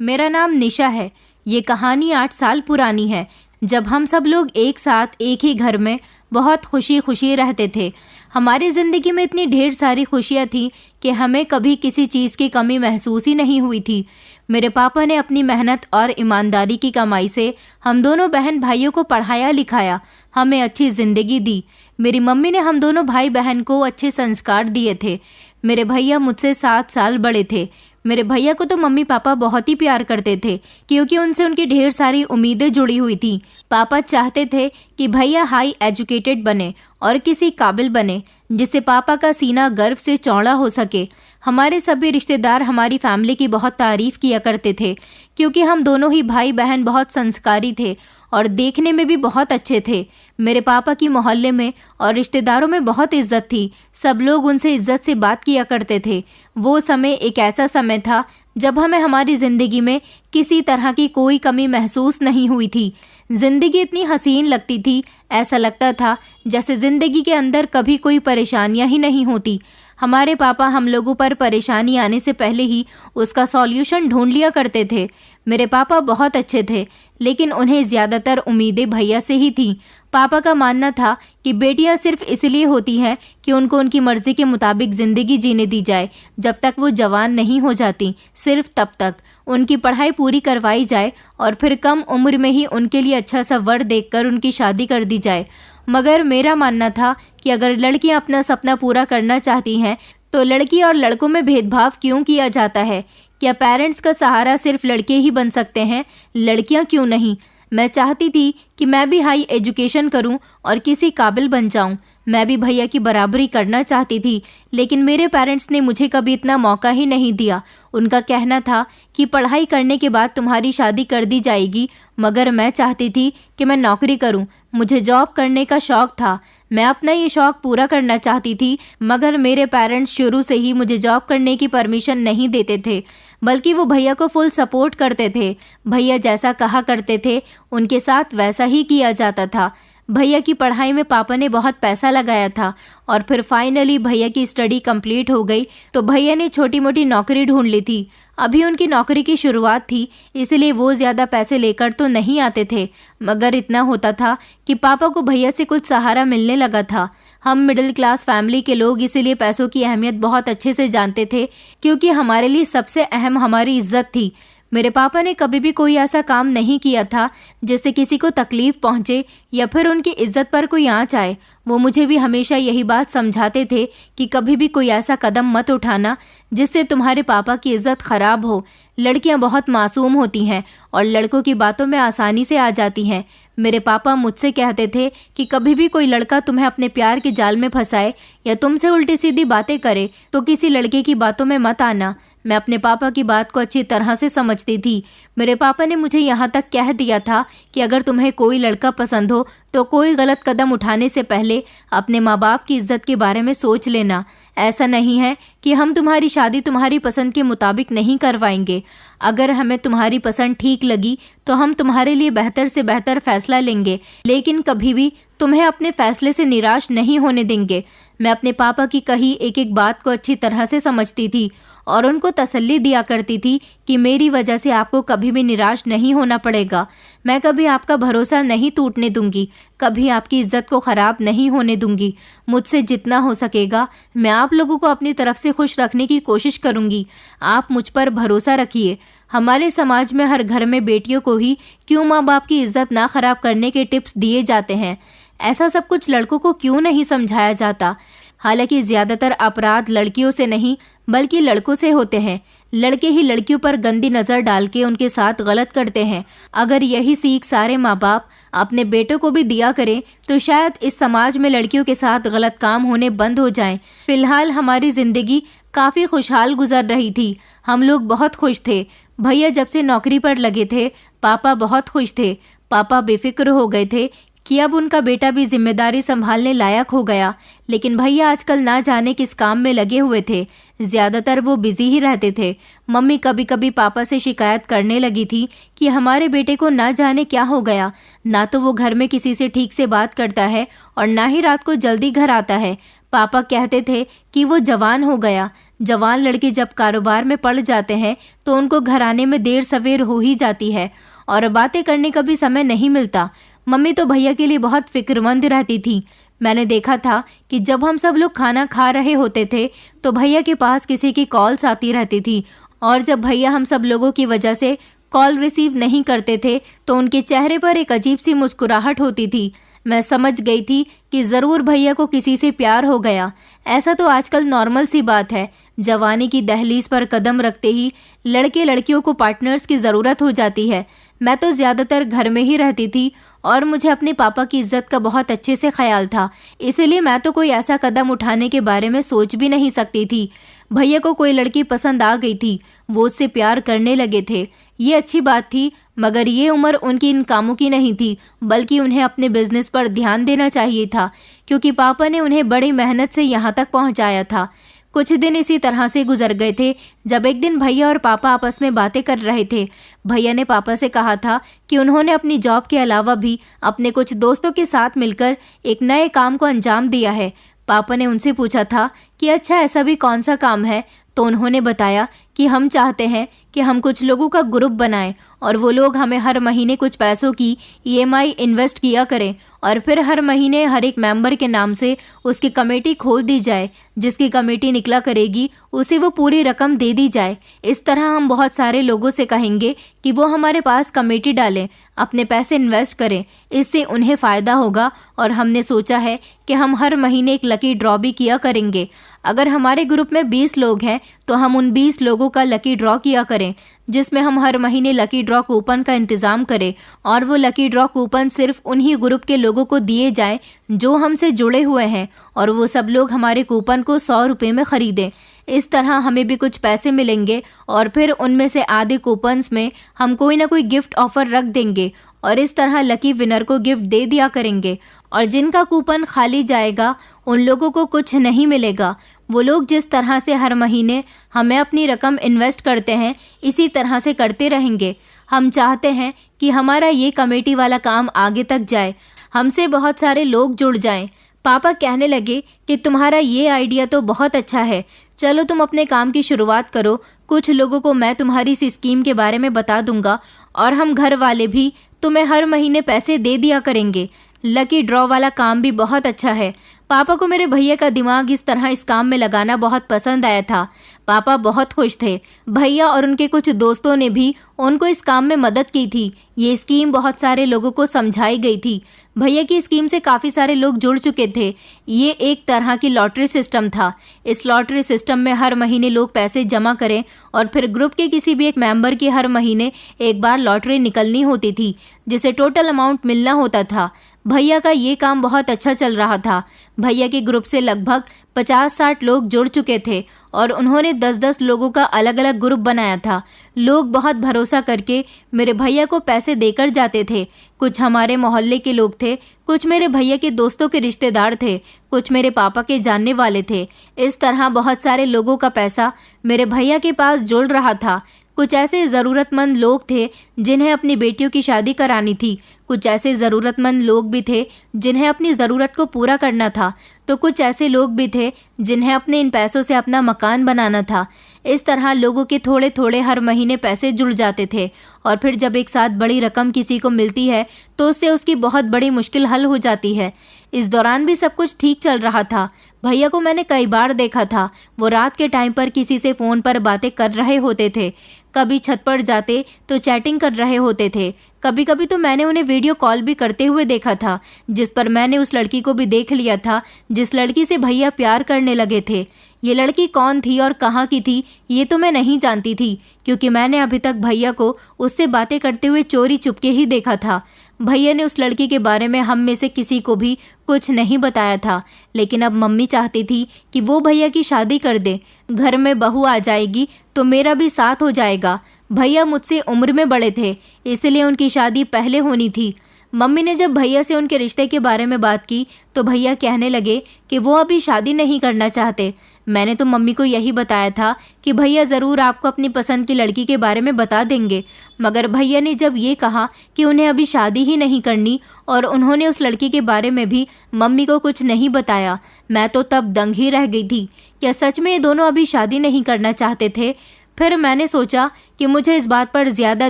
मेरा नाम निशा है। ये कहानी 8 साल पुरानी है, जब हम सब लोग एक साथ एक ही घर में बहुत खुशी खुशी रहते थे। हमारी ज़िंदगी में इतनी ढेर सारी खुशियाँ थी कि हमें कभी किसी चीज़ की कमी महसूस ही नहीं हुई थी। मेरे पापा ने अपनी मेहनत और ईमानदारी की कमाई से हम दोनों बहन भाइयों को पढ़ाया लिखाया, हमें अच्छी ज़िंदगी दी। मेरी मम्मी ने हम दोनों भाई बहन को अच्छे संस्कार दिए थे। मेरे भैया मुझसे 7 साल बड़े थे। मेरे भैया को तो मम्मी पापा बहुत ही प्यार करते थे, क्योंकि उनसे उनकी ढेर सारी उम्मीदें जुड़ी हुई थी। पापा चाहते थे कि भैया हाई एजुकेटेड बने और किसी काबिल बने, जिससे पापा का सीना गर्व से चौड़ा हो सके। हमारे सभी रिश्तेदार हमारी फैमिली की बहुत तारीफ किया करते थे, क्योंकि हम दोनों ही भाई बहन बहुत संस्कारी थे और देखने में भी बहुत अच्छे थे। मेरे पापा की मोहल्ले में और रिश्तेदारों में बहुत इज्जत थी। सब लोग उनसे इज्जत से बात किया करते थे। वो समय एक ऐसा समय था जब हमें हमारी ज़िंदगी में किसी तरह की कोई कमी महसूस नहीं हुई थी। ज़िंदगी इतनी हसीन लगती थी, ऐसा लगता था जैसे ज़िंदगी के अंदर कभी कोई परेशानियां ही नहीं होती। हमारे पापा हम लोगों पर परेशानी आने से पहले ही उसका सॉल्यूशन ढूंढ लिया करते थे। मेरे पापा बहुत अच्छे थे, लेकिन उन्हें ज़्यादातर उम्मीदें भैया से ही थीं। पापा का मानना था कि बेटियां सिर्फ इसलिए होती हैं कि उनको उनकी मर्जी के मुताबिक ज़िंदगी जीने दी जाए। जब तक वो जवान नहीं हो जाती, सिर्फ तब तक उनकी पढ़ाई पूरी करवाई जाए और फिर कम उम्र में ही उनके लिए अच्छा सा वर देखकर उनकी शादी कर दी जाए। मगर मेरा मानना था कि अगर लड़कियां अपना सपना पूरा करना चाहती हैं, तो लड़की और लड़कों में भेदभाव क्यों किया जाता है? क्या पेरेंट्स का सहारा सिर्फ लड़के ही बन सकते हैं, लड़कियां क्यों नहीं? मैं चाहती थी कि मैं भी हाई एजुकेशन करूं और किसी काबिल बन जाऊं। मैं भी भैया की बराबरी करना चाहती थी, लेकिन मेरे पेरेंट्स ने मुझे कभी इतना मौका ही नहीं दिया। उनका कहना था कि पढ़ाई करने के बाद तुम्हारी शादी कर दी जाएगी, मगर मैं चाहती थी कि मैं नौकरी करूं। मुझे जॉब करने का शौक था। मैं अपना ये शौक पूरा करना चाहती थी, मगर मेरे पेरेंट्स शुरू से ही मुझे जॉब करने की परमिशन नहीं देते थे, बल्कि वो भैया को फुल सपोर्ट करते थे। भैया जैसा कहा करते थे, उनके साथ वैसा ही किया जाता था। भैया की पढ़ाई में पापा ने बहुत पैसा लगाया था और फिर फाइनली भैया की स्टडी कंप्लीट हो गई तो भैया ने छोटी मोटी नौकरी ढूंढ ली थी। अभी उनकी नौकरी की शुरुआत थी, इसलिए वो ज़्यादा पैसे लेकर तो नहीं आते थे, मगर इतना होता था कि पापा को भैया से कुछ सहारा मिलने लगा था। हम मिडिल क्लास फैमिली के लोग इसीलिए पैसों की अहमियत बहुत अच्छे से जानते थे, क्योंकि हमारे लिए सबसे अहम हमारी इज्जत थी। मेरे पापा ने कभी भी कोई ऐसा काम नहीं किया था जिससे किसी को तकलीफ पहुंचे या फिर उनकी इज्जत पर कोई आंच आए। वो मुझे भी हमेशा यही बात समझाते थे कि कभी भी कोई ऐसा कदम मत उठाना जिससे तुम्हारे पापा की इज्जत खराब हो। लड़कियां बहुत मासूम होती हैं और लड़कों की बातों में आसानी से आ जाती हैं। मेरे पापा मुझसे कहते थे कि कभी भी कोई लड़का तुम्हें अपने प्यार के जाल में फंसाए या तुमसे उल्टी सीधी बातें करे तो किसी लड़के की बातों में मत आना। मैं अपने पापा की बात को अच्छी तरह से समझती थी। मेरे पापा ने मुझे यहाँ तक कह दिया था कि अगर तुम्हें कोई लड़का पसंद हो तो कोई गलत कदम उठाने से पहले अपने माँ बाप की इज्जत के बारे में सोच लेना। ऐसा नहीं है कि हम तुम्हारी शादी तुम्हारी पसंद के मुताबिक नहीं करवाएंगे। अगर हमें तुम्हारी पसंद ठीक लगी तो हम तुम्हारे लिए बेहतर से बेहतर फैसला लेंगे, लेकिन कभी भी तुम्हें अपने फैसले से निराश नहीं होने देंगे। मैं अपने पापा की कही एक एक बात को अच्छी तरह से समझती थी और उनको तसल्ली दिया करती थी कि मेरी वजह से आपको कभी भी निराश नहीं होना पड़ेगा। मैं कभी आपका भरोसा नहीं टूटने दूंगी, कभी आपकी इज्जत को खराब नहीं होने दूंगी। मुझसे जितना हो सकेगा मैं आप लोगों को अपनी तरफ से खुश रखने की कोशिश करूंगी। आप मुझ पर भरोसा रखिए। हमारे समाज में हर घर में बेटियों को ही क्यों माँ बाप की इज्जत ना खराब करने के टिप्स दिए जाते हैं। ऐसा सब कुछ लड़कों को क्यों नहीं समझाया जाता? हालांकि ज्यादातर अपराध लड़कियों से नहीं बल्कि लड़कों से होते हैं। लड़के ही लड़कियों पर गंदी नज़र डाल के उनके साथ गलत करते हैं। अगर यही सीख सारे माँ बाप अपने बेटों को भी दिया करें तो शायद इस समाज में लड़कियों के साथ गलत काम होने बंद हो जाएं। फिलहाल हमारी ज़िंदगी काफ़ी खुशहाल गुजर रही थी। हम लोग बहुत खुश थे। भैया जब से नौकरी पर लगे थे, पापा बहुत खुश थे। पापा बेफिक्र हो गए थे कि अब उनका बेटा भी जिम्मेदारी संभालने लायक हो गया। लेकिन भैया आजकल ना जाने किस काम में लगे हुए थे। ज़्यादातर वो बिजी ही रहते थे। मम्मी कभी कभी पापा से शिकायत करने लगी थी कि हमारे बेटे को ना जाने क्या हो गया। ना तो वो घर में किसी से ठीक से बात करता है और ना ही रात को जल्दी घर आता है। पापा कहते थे कि वो जवान हो गया। जवान लड़के जब कारोबार में पड़ जाते हैं तो उनको घर आने में देर सवेर हो ही जाती है और बातें करने का भी समय नहीं मिलता। मम्मी तो भैया के लिए बहुत फिक्रमंद रहती थी। मैंने देखा था कि जब हम सब लोग खाना खा रहे होते थे तो भैया के पास किसी की कॉल्स आती रहती थी और जब भैया हम सब लोगों की वजह से कॉल रिसीव नहीं करते थे तो उनके चेहरे पर एक अजीब सी मुस्कुराहट होती थी। मैं समझ गई थी कि ज़रूर भैया को किसी से प्यार हो गया। ऐसा तो आजकल नॉर्मल सी बात है। जवानी की दहलीज पर कदम रखते ही लड़के लड़कियों को पार्टनर्स की ज़रूरत हो जाती है। मैं तो ज़्यादातर घर में ही रहती थी और मुझे अपने पापा की इज्जत का बहुत अच्छे से ख्याल था, इसलिए मैं तो कोई ऐसा कदम उठाने के बारे में सोच भी नहीं सकती थी। भैया को कोई लड़की पसंद आ गई थी, वो उससे प्यार करने लगे थे। ये अच्छी बात थी, मगर ये उम्र उनकी इन कामों की नहीं थी, बल्कि उन्हें अपने बिजनेस पर ध्यान देना चाहिए था, क्योंकि पापा ने उन्हें बड़ी मेहनत से यहाँ तक पहुँचाया था। कुछ दिन इसी तरह से गुजर गए थे जब एक दिन भैया और पापा आपस में बातें कर रहे थे। भैया ने पापा से कहा था कि उन्होंने अपनी जॉब के अलावा भी अपने कुछ दोस्तों के साथ मिलकर एक नए काम को अंजाम दिया है। पापा ने उनसे पूछा था कि अच्छा ऐसा भी कौन सा काम है, तो उन्होंने बताया कि हम चाहते हैं कि हम कुछ लोगों का ग्रुप बनाएं और वो लोग हमें हर महीने कुछ पैसों की ईएमआई इन्वेस्ट किया करें और फिर हर महीने हर एक मेंबर के नाम से उसकी कमेटी खोल दी जाए। जिसकी कमेटी निकला करेगी उसे वो पूरी रकम दे दी जाए। इस तरह हम बहुत सारे लोगों से कहेंगे कि वो हमारे पास कमेटी डालें, अपने पैसे इन्वेस्ट करें, इससे उन्हें फ़ायदा होगा। और हमने सोचा है कि हम हर महीने एक लकी ड्रॉ भी किया करेंगे। अगर हमारे ग्रुप में 20 लोग हैं तो हम उन 20 लोगों का लकी ड्रॉ किया करें, जिसमें हम हर महीने लकी ड्रॉ कूपन का इंतज़ाम करें और वो लकी ड्रॉ कूपन सिर्फ उन्हीं ग्रुप के लोगों को दिए जाएं जो हमसे जुड़े हुए हैं और वो सब लोग हमारे कूपन को 100 रुपये में ख़रीदें। इस तरह हमें भी कुछ पैसे मिलेंगे और फिर उनमें से आधे कूपन्स में हम कोई ना कोई गिफ्ट ऑफर रख देंगे और इस तरह लकी विनर को गिफ्ट दे दिया करेंगे। और जिनका कूपन खाली जाएगा उन लोगों को कुछ नहीं मिलेगा। वो लोग जिस तरह से हर महीने हमें अपनी रकम इन्वेस्ट करते हैं इसी तरह से करते रहेंगे। हम चाहते हैं कि हमारा ये कमेटी वाला काम आगे तक जाए, हमसे बहुत सारे लोग जुड़ जाएं। पापा कहने लगे कि तुम्हारा ये आइडिया तो बहुत अच्छा है, चलो तुम अपने काम की शुरुआत करो। कुछ लोगों को मैं तुम्हारी इस स्कीम के बारे में बता दूंगा और हम घर वाले भी तुम्हें हर महीने पैसे दे दिया करेंगे। लकी ड्रॉ वाला काम भी बहुत अच्छा है। पापा को मेरे भैया का दिमाग इस तरह इस काम में लगाना बहुत पसंद आया था। पापा बहुत खुश थे। भैया और उनके कुछ दोस्तों ने भी उनको इस काम में मदद की थी। ये स्कीम बहुत सारे लोगों को समझाई गई थी। भैया की स्कीम से काफ़ी सारे लोग जुड़ चुके थे। ये एक तरह की लॉटरी सिस्टम था। इस लॉटरी सिस्टम में हर महीने लोग पैसे जमा करें और फिर ग्रुप के किसी भी एक मेंबर की हर महीने एक बार लॉटरी निकलनी होती थी, जिसे टोटल अमाउंट मिलना होता था। भैया का ये काम बहुत अच्छा चल रहा था। भैया के ग्रुप से लगभग 50-60 लोग जुड़ चुके थे और उन्होंने 10-10 लोगों का अलग अलग ग्रुप बनाया था। लोग बहुत भरोसा करके मेरे भैया को पैसे देकर जाते थे। कुछ हमारे मोहल्ले के लोग थे, कुछ मेरे भैया के दोस्तों के रिश्तेदार थे, कुछ मेरे पापा के जानने वाले थे। इस तरह बहुत सारे लोगों का पैसा मेरे भैया के पास जुड़ रहा था। कुछ ऐसे ज़रूरतमंद लोग थे जिन्हें अपनी बेटियों की शादी करानी थी। कुछ ऐसे ज़रूरतमंद लोग भी थे जिन्हें अपनी ज़रूरत को पूरा करना था, तो कुछ ऐसे लोग भी थे जिन्हें अपने इन पैसों से अपना मकान बनाना था। इस तरह लोगों के थोड़े थोड़े हर महीने पैसे जुड़ जाते थे और फिर जब एक साथ बड़ी रकम किसी को मिलती है तो उससे उसकी बहुत बड़ी मुश्किल हल हो जाती है। इस दौरान भी सब कुछ ठीक चल रहा था। भैया को मैंने कई बार देखा था। वो रात के टाइम पर किसी से फ़ोन पर बातें कर रहे होते थे, कभी छत पर जाते तो चैटिंग कर रहे होते थे। कभी कभी तो मैंने उन्हें वीडियो कॉल भी करते हुए देखा था, जिस पर मैंने उस लड़की को भी देख लिया था जिस लड़की से भैया प्यार करने लगे थे। ये लड़की कौन थी और कहाँ की थी ये तो मैं नहीं जानती थी, क्योंकि मैंने अभी तक भैया को उससे बातें करते हुए चोरी चुपके ही देखा था। भैया ने उस लड़की के बारे में हम में से किसी को भी कुछ नहीं बताया था, लेकिन अब मम्मी चाहती थी कि वो भैया की शादी कर दे। घर में बहू आ जाएगी तो मेरा भी साथ हो जाएगा। भैया मुझसे उम्र में बड़े थे, इसलिए उनकी शादी पहले होनी थी। मम्मी ने जब भैया से उनके रिश्ते के बारे में बात की तो भैया कहने लगे कि वो अभी शादी नहीं करना चाहते। मैंने तो मम्मी को यही बताया था कि भैया ज़रूर आपको अपनी पसंद की लड़की के बारे में बता देंगे, मगर भैया ने जब ये कहा कि उन्हें अभी शादी ही नहीं करनी और उन्होंने उस लड़की के बारे में भी मम्मी को कुछ नहीं बताया, मैं तो तब दंग ही रह गई थी। क्या सच में ये दोनों अभी शादी नहीं करना चाहते थे? फिर मैंने सोचा कि मुझे इस बात पर ज़्यादा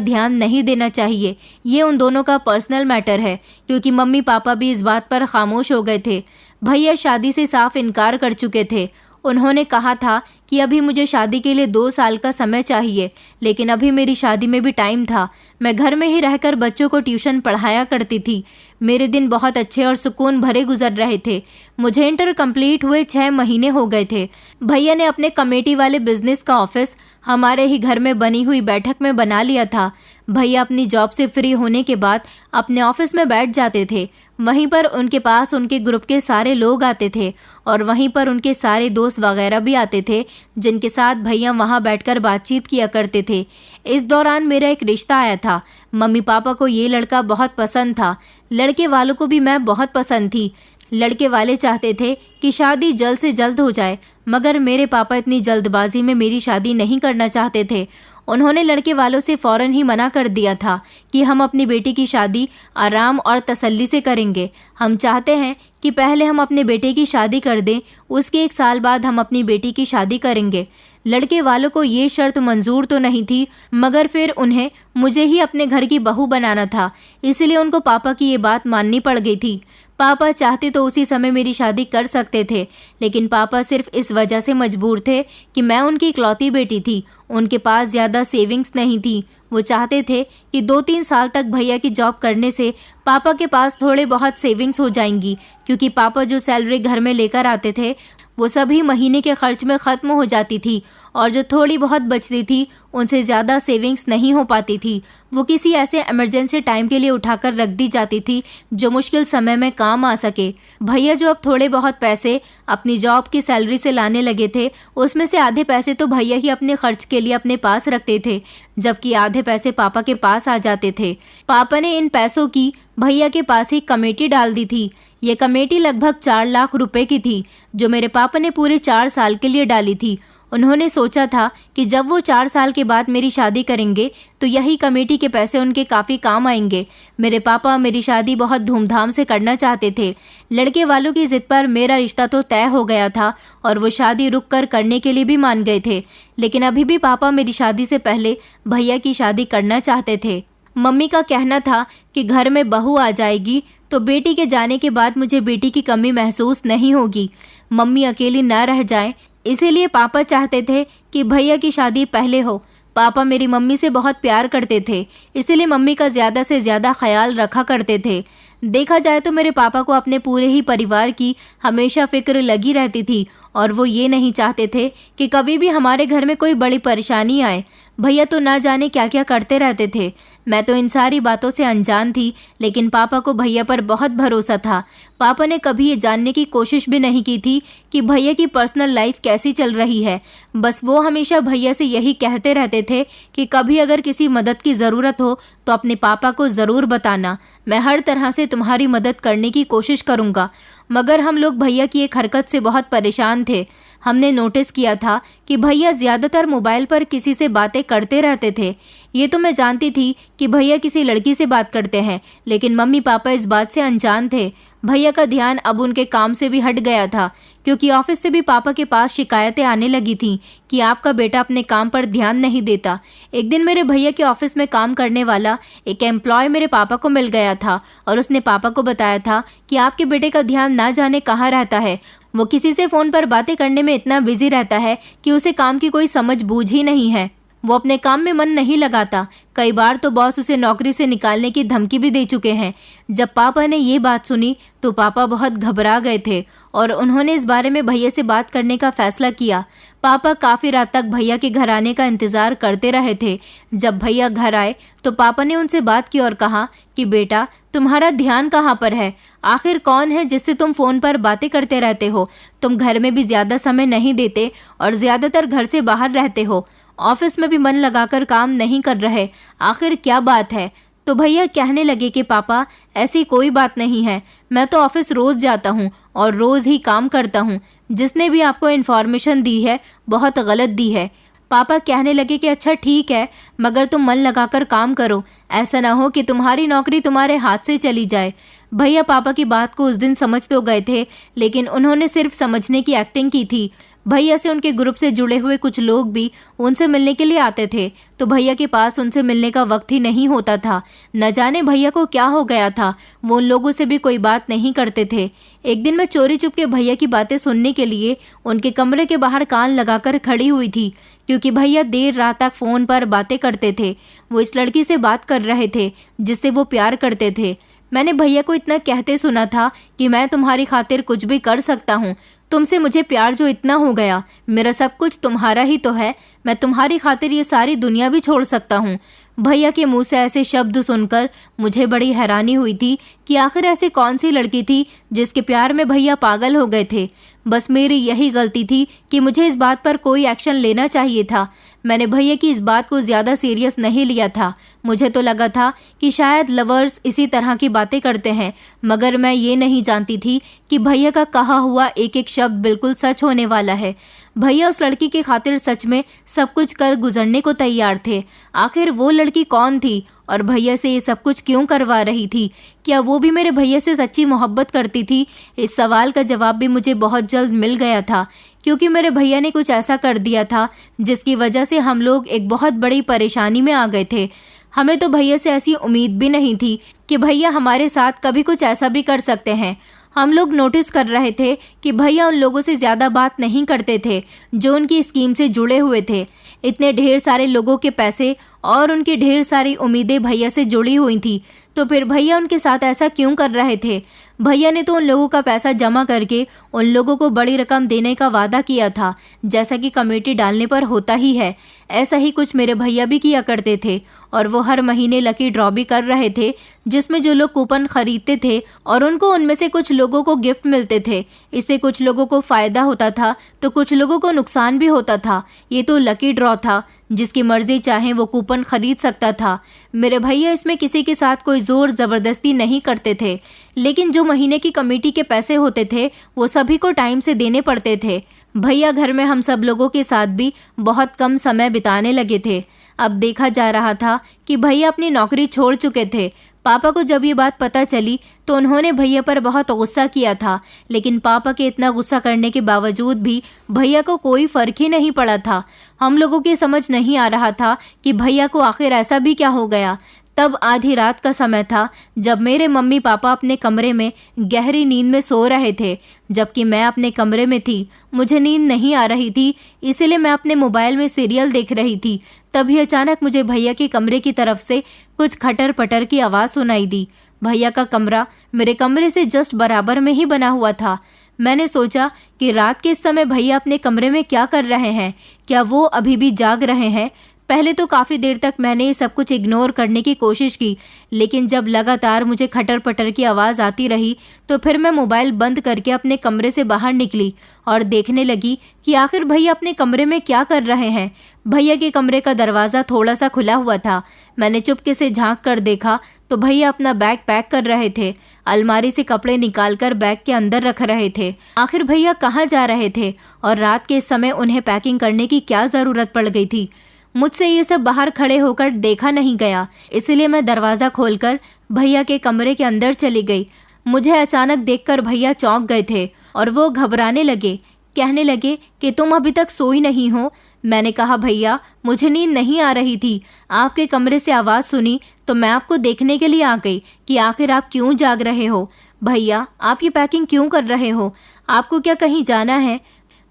ध्यान नहीं देना चाहिए, ये उन दोनों का पर्सनल मैटर है, क्योंकि मम्मी पापा भी इस बात पर खामोश हो गए थे। भैया शादी से साफ इनकार कर चुके थे। उन्होंने कहा था कि अभी मुझे शादी के लिए 2 साल का समय चाहिए, लेकिन अभी मेरी शादी में भी टाइम था। मैं घर में ही रहकर बच्चों को ट्यूशन पढ़ाया करती थी। मेरे दिन बहुत अच्छे और सुकून भरे गुजर रहे थे। मुझे इंटर कंप्लीट हुए 6 महीने हो गए थे। भैया ने अपने कमेटी वाले बिजनेस का ऑफिस हमारे ही घर में बनी हुई बैठक में बना लिया था। भैया अपनी जॉब से फ्री होने के बाद अपने ऑफिस में बैठ जाते थे। वहीं पर उनके पास उनके ग्रुप के सारे लोग आते थे और वहीं पर उनके सारे दोस्त वगैरह भी आते थे, जिनके साथ भैया वहां बैठकर बातचीत किया करते थे। इस दौरान मेरा एक रिश्ता आया था। मम्मी पापा को ये लड़का बहुत पसंद था। लड़के वालों को भी मैं बहुत पसंद थी। लड़के वाले चाहते थे कि शादी जल्द से जल्द हो जाए, मगर मेरे पापा इतनी जल्दबाजी में मेरी शादी नहीं करना चाहते थे। उन्होंने लड़के वालों से फौरन ही मना कर दिया था कि हम अपनी बेटी की शादी आराम और तसल्ली से करेंगे। हम चाहते हैं कि पहले हम अपने बेटे की शादी कर दें, उसके 1 साल बाद हम अपनी बेटी की शादी करेंगे। लड़के वालों को ये शर्त मंजूर तो नहीं थी, मगर फिर उन्हें मुझे ही अपने घर की बहू बनाना था, इसलिए उनको पापा की ये बात माननी पड़ गई थी। पापा चाहते तो उसी समय मेरी शादी कर सकते थे, लेकिन पापा सिर्फ इस वजह से मजबूर थे कि मैं उनकी इकलौती बेटी थी। उनके पास ज़्यादा सेविंग्स नहीं थी। वो चाहते थे कि 2-3 साल तक भैया की जॉब करने से पापा के पास थोड़े बहुत सेविंग्स हो जाएंगी, क्योंकि पापा जो सैलरी घर में लेकर आते थे वो सभी महीने के खर्च में ख़त्म हो जाती थी, और जो थोड़ी बहुत बचती थी उनसे ज़्यादा सेविंग्स नहीं हो पाती थी। वो किसी ऐसे इमरजेंसी टाइम के लिए उठाकर रख दी जाती थी जो मुश्किल समय में काम आ सके। भैया जो अब थोड़े बहुत पैसे अपनी जॉब की सैलरी से लाने लगे थे, उसमें से आधे पैसे तो भैया ही अपने खर्च के लिए अपने पास रखते थे, जबकि आधे पैसे पापा के पास आ जाते थे। पापा ने इन पैसों की भैया के पास ही कमेटी डाल दी थी। ये कमेटी लगभग 4 लाख रुपए की थी, जो मेरे पापा ने पूरे 4 साल के लिए डाली थी। उन्होंने सोचा था कि जब वो 4 साल के बाद मेरी शादी करेंगे तो यही कमेटी के पैसे उनके काफ़ी काम आएंगे। मेरे पापा मेरी शादी बहुत धूमधाम से करना चाहते थे। लड़के वालों की जिद पर मेरा रिश्ता तो तय हो गया था और वो शादी रुक कर करने के लिए भी मान गए थे, लेकिन अभी भी पापा मेरी शादी से पहले भैया की शादी करना चाहते थे। मम्मी का कहना था कि घर में बहू आ जाएगी तो बेटी के जाने के बाद मुझे बेटी की कमी महसूस नहीं होगी, मम्मी अकेली न रह जाए, इसीलिए पापा चाहते थे कि भैया की शादी पहले हो। पापा मेरी मम्मी से बहुत प्यार करते थे, इसलिए मम्मी का ज़्यादा से ज़्यादा ख्याल रखा करते थे। देखा जाए तो मेरे पापा को अपने पूरे ही परिवार की हमेशा फिक्र लगी रहती थी और वो ये नहीं चाहते थे कि कभी भी हमारे घर में कोई बड़ी परेशानी आए। भैया तो ना जाने क्या क्या करते रहते थे। मैं तो इन सारी बातों से अनजान थी, लेकिन पापा को भैया पर बहुत भरोसा था। पापा ने कभी ये जानने की कोशिश भी नहीं की थी कि भैया की पर्सनल लाइफ कैसी चल रही है। बस वो हमेशा भैया से यही कहते रहते थे कि कभी अगर किसी मदद की ज़रूरत हो तो अपने पापा को ज़रूर बताना, मैं हर तरह से तुम्हारी मदद करने की कोशिश करूँगा। मगर हम लोग भैया की एक हरकत से बहुत परेशान थे। हमने नोटिस किया था कि भैया ज़्यादातर मोबाइल पर किसी से बातें करते रहते थे। ये तो मैं जानती थी कि भैया किसी लड़की से बात करते हैं, लेकिन मम्मी पापा इस बात से अनजान थे। भैया का ध्यान अब उनके काम से भी हट गया था, क्योंकि ऑफिस से भी पापा के पास शिकायतें आने लगी थीं कि आपका बेटा अपने काम पर ध्यान नहीं देता। एक दिन मेरे भैया के ऑफिस में काम करने वाला एक एम्प्लॉय मेरे पापा को मिल गया था और उसने पापा को बताया था कि आपके बेटे का ध्यान ना जाने कहाँ रहता है। वो किसी से फ़ोन पर बातें करने में इतना बिजी रहता है कि उसे काम की कोई समझ बूझ ही नहीं है। वो अपने काम में मन नहीं लगाता। कई बार तो बॉस उसे नौकरी से निकालने की धमकी भी दे चुके हैं। जब पापा ने ये बात सुनी तो पापा बहुत घबरा गए थे और उन्होंने इस बारे में भैया से बात करने का फैसला किया। पापा काफ़ी रात तक भैया के घर आने का इंतज़ार करते रहे थे। जब भैया घर आए तो पापा ने उनसे बात की और कहा कि बेटा, तुम्हारा ध्यान कहाँ पर है? आखिर कौन है जिससे तुम फ़ोन पर बातें करते रहते हो? तुम घर में भी ज़्यादा समय नहीं देते और ज़्यादातर घर से बाहर रहते हो। ऑफिस में भी मन लगाकर काम नहीं कर रहे। आखिर क्या बात है? तो भैया कहने लगे कि पापा, ऐसी कोई बात नहीं है। मैं तो ऑफिस रोज़ जाता हूँ और रोज़ ही काम करता हूँ। जिसने भी आपको इन्फॉर्मेशन दी है बहुत गलत दी है। पापा कहने लगे कि अच्छा ठीक है, मगर तुम मन लगाकर काम करो, ऐसा ना हो कि तुम्हारी नौकरी तुम्हारे हाथ से चली जाए। भैया पापा की बात को उस दिन समझ तो गए थे, लेकिन उन्होंने सिर्फ समझने की एक्टिंग की थी। भैया से उनके ग्रुप से जुड़े हुए कुछ लोग भी उनसे मिलने के लिए आते थे, तो भैया के पास उनसे मिलने का वक्त ही नहीं होता था। न जाने भैया को क्या हो गया था, वो उन लोगों से भी कोई बात नहीं करते थे। एक दिन मैं चोरी चुपके भैया की बातें सुनने के लिए उनके कमरे के बाहर कान लगाकर खड़ी हुई थी, क्योंकि भैया देर रात तक फोन पर बातें करते थे। वो इस लड़की से बात कर रहे थे जिससे वो प्यार करते थे। मैंने भैया को इतना कहते सुना था कि मैं तुम्हारी खातिर कुछ भी कर सकता हूँ, तुमसे मुझे प्यार जो इतना हो गया, मेरा सब कुछ तुम्हारा ही तो है, मैं तुम्हारी खातिर ये सारी दुनिया भी छोड़ सकता हूँ। भैया के मुंह से ऐसे शब्द सुनकर मुझे बड़ी हैरानी हुई थी कि आखिर ऐसी कौन सी लड़की थी जिसके प्यार में भैया पागल हो गए थे। बस मेरी यही गलती थी कि मुझे इस बात पर कोई एक्शन लेना चाहिए था। मैंने भैया की इस बात को ज़्यादा सीरियस नहीं लिया था। मुझे तो लगा था कि शायद लवर्स इसी तरह की बातें करते हैं, मगर मैं ये नहीं जानती थी कि भैया का कहा हुआ एक एक शब्द बिल्कुल सच होने वाला है। भैया उस लड़की की खातिर सच में सब कुछ कर गुजरने को तैयार थे। आखिर वो लड़की कौन थी और भैया से ये सब कुछ क्यों करवा रही थी? क्या वो भी मेरे भैया से सच्ची मोहब्बत करती थी? इस सवाल का जवाब भी मुझे बहुत जल्द मिल गया था, क्योंकि मेरे भैया ने कुछ ऐसा कर दिया था जिसकी वजह से हम लोग एक बहुत बड़ी परेशानी में आ गए थे। हमें तो भैया से ऐसी उम्मीद भी नहीं थी कि भैया हमारे साथ कभी कुछ ऐसा भी कर सकते हैं। हम लोग नोटिस कर रहे थे कि भैया उन लोगों से ज़्यादा बात नहीं करते थे जो उनकी स्कीम से जुड़े हुए थे। इतने ढेर सारे लोगों के पैसे और उनकी ढेर सारी उम्मीदें भैया से जुड़ी हुई थी, तो फिर भैया उनके साथ ऐसा क्यों कर रहे थे? भैया ने तो उन लोगों का पैसा जमा करके उन लोगों को बड़ी रकम देने का वादा किया था, जैसा कि कमेटी डालने पर होता ही है। ऐसा ही कुछ मेरे भैया भी किया करते थे, और वो हर महीने लकी ड्रॉ भी कर रहे थे, जिसमें जो लोग कूपन खरीदते थे और उनको उनमें से कुछ लोगों को गिफ्ट मिलते थे। इससे कुछ लोगों को फायदा होता था तो कुछ लोगों को नुकसान भी होता था। ये तो लकी ड्रॉ था, जिसकी मर्जी चाहे वो कूपन खरीद सकता था। मेरे भैया इसमें किसी के साथ कोई जोर जबरदस्ती नहीं करते थे, लेकिन जो महीने की कमेटी के पैसे होते थे वो सभी को टाइम से देने पड़ते थे। भैया घर में हम सब लोगों के साथ भी बहुत कम समय बिताने लगे थे। अब देखा जा रहा था कि भैया अपनी नौकरी छोड़ चुके थे। पापा को जब ये बात पता चली तो उन्होंने भैया पर बहुत गुस्सा किया था, लेकिन पापा के इतना गुस्सा करने के बावजूद भी भैया को कोई फर्क ही नहीं पड़ा था। हम लोगों की समझ नहीं आ रहा था कि भैया को आखिर ऐसा भी क्या हो गया। तब आधी रात का समय था, जब मेरे मम्मी पापा अपने कमरे में गहरी नींद में सो रहे थे, जबकि मैं अपने कमरे में थी। मुझे नींद नहीं आ रही थी, इसलिए मैं अपने मोबाइल में सीरियल देख रही थी। तभी अचानक मुझे भैया के कमरे की तरफ से कुछ खटर पटर की आवाज़ सुनाई दी। भैया का कमरा मेरे कमरे से जस्ट बराबर में ही बना हुआ था। मैंने सोचा कि रात के इस समय भैया अपने कमरे में क्या कर रहे हैं, क्या वो अभी भी जाग रहे हैं। पहले तो काफ़ी देर तक मैंने ये सब कुछ इग्नोर करने की कोशिश की, लेकिन जब लगातार मुझे खटर पटर की आवाज़ आती रही तो फिर मैं मोबाइल बंद करके अपने कमरे से बाहर निकली और देखने लगी कि आखिर भैया अपने कमरे में क्या कर रहे हैं। भैया के कमरे का दरवाज़ा थोड़ा सा खुला हुआ था। मैंने चुपके से झांक कर देखा तो भैया अपना बैग पैक कर रहे थे। अलमारी से कपड़े निकालकर बैग के अंदर रख रहे थे। आखिर भैया कहाँ जा रहे थे और रात के समय उन्हें पैकिंग करने की क्या ज़रूरत पड़ गई थी? मुझसे ये सब बाहर खड़े होकर देखा नहीं गया, इसलिए मैं दरवाज़ा खोलकर भैया के कमरे के अंदर चली गई। मुझे अचानक देखकर भैया चौंक गए थे और वो घबराने लगे। कहने लगे कि तुम अभी तक सोई नहीं हो। मैंने कहा भैया मुझे नींद नहीं आ रही थी, आपके कमरे से आवाज़ सुनी तो मैं आपको देखने के लिए आ गई कि आखिर आप क्यों जाग रहे हो। भैया आप ये पैकिंग क्यों कर रहे हो, आपको क्या कहीं जाना है?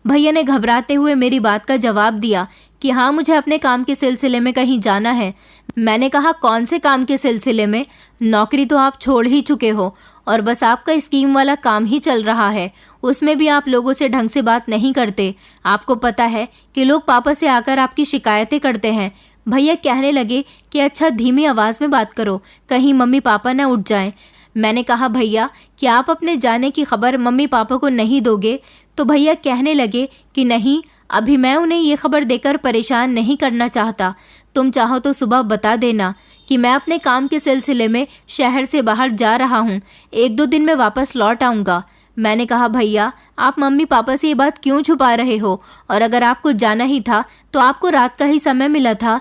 भैया ने घबराते हुए मेरी बात का जवाब दिया कि हाँ मुझे अपने काम के सिलसिले में कहीं जाना है। मैंने कहा कौन से काम के सिलसिले में? नौकरी तो आप छोड़ ही चुके हो और बस आपका स्कीम वाला काम ही चल रहा है, उसमें भी आप लोगों से ढंग से बात नहीं करते। आपको पता है कि लोग पापा से आकर आपकी शिकायतें करते हैं। भैया कहने लगे कि अच्छा धीमी आवाज़ में बात करो, कहीं मम्मी पापा ना उठ जाएं। मैंने कहा भैया कि आप अपने जाने की खबर मम्मी पापा को नहीं दोगे? तो भैया कहने लगे कि नहीं, अभी मैं उन्हें ये खबर देकर परेशान नहीं करना चाहता। तुम चाहो तो सुबह बता देना कि मैं अपने काम के सिलसिले में शहर से बाहर जा रहा हूँ, 1-2 दिन में वापस लौट आऊँगा। मैंने कहा, भैया आप मम्मी पापा से ये बात क्यों छुपा रहे हो, और अगर आपको जाना ही था तो आपको रात का ही समय मिला था।